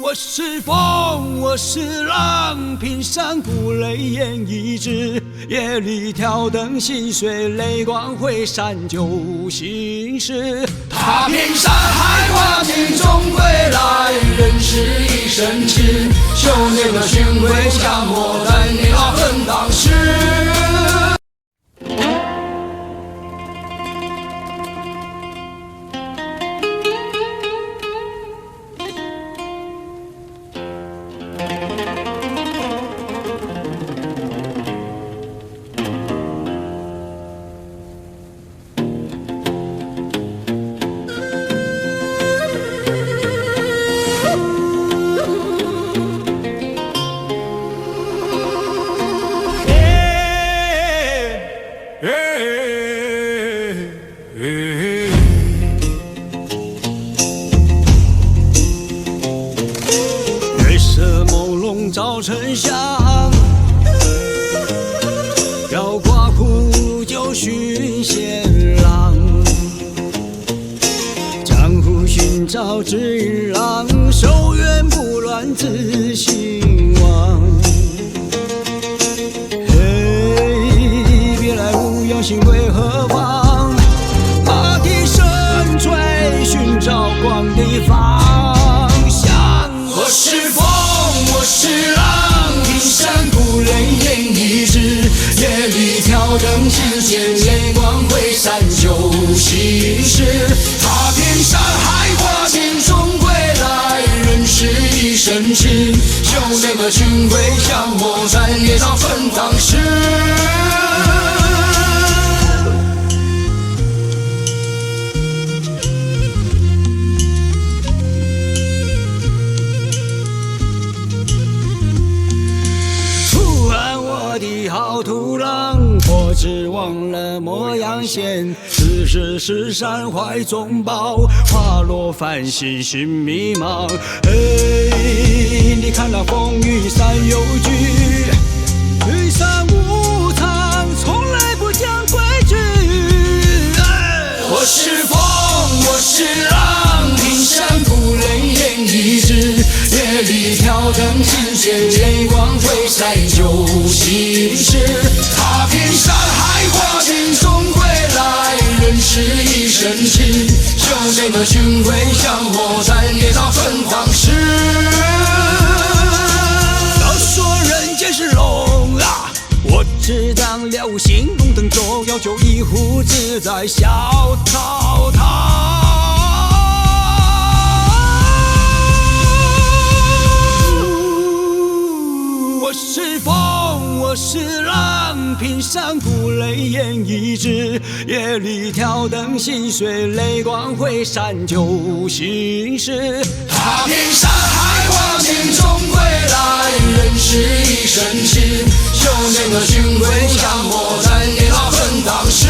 我是风，我是浪，平山谷泪眼一支，夜里挑灯心碎，泪光会闪旧心事。踏遍山海花尽终归来，人是一身痴，修炼了寻回降魔，但你老恨当时。月色朦胧照沉香，飘挂苦酒寻仙郎，江湖寻找知音郎，守缘不乱自心亡。嘿，别来无恙心归何方？马蹄声催，寻找光的方向。我是风，我是浪，平山谷泪眼一支，夜里挑灯心弦，泪光会闪旧心事。踏遍山海花尽终归来，人是一身痴，修炼了寻回降魔，斩业障分当时。好土壤，我只忘了模样线。此时是山怀宗宝，花落繁星心迷茫。嘿，你看那风雨散有聚，聚散无常，从来不讲规矩。我是风，我是浪，平山谷泪眼一支，夜里挑灯心弦，泪光会闪旧心事。踏遍山海花尽终归来，人是一身痴，修炼了寻回降魔，斩业障分当时。要说人间是龙啊，我只当了心龙灯中，要就一壶自在笑滔滔。我是风，我是浪，平山谷泪眼一支，夜里挑灯心碎，泪光会闪旧心事。踏遍山海花尽终归来，人是一身痴，修炼了寻回降魔，斩业障分当时。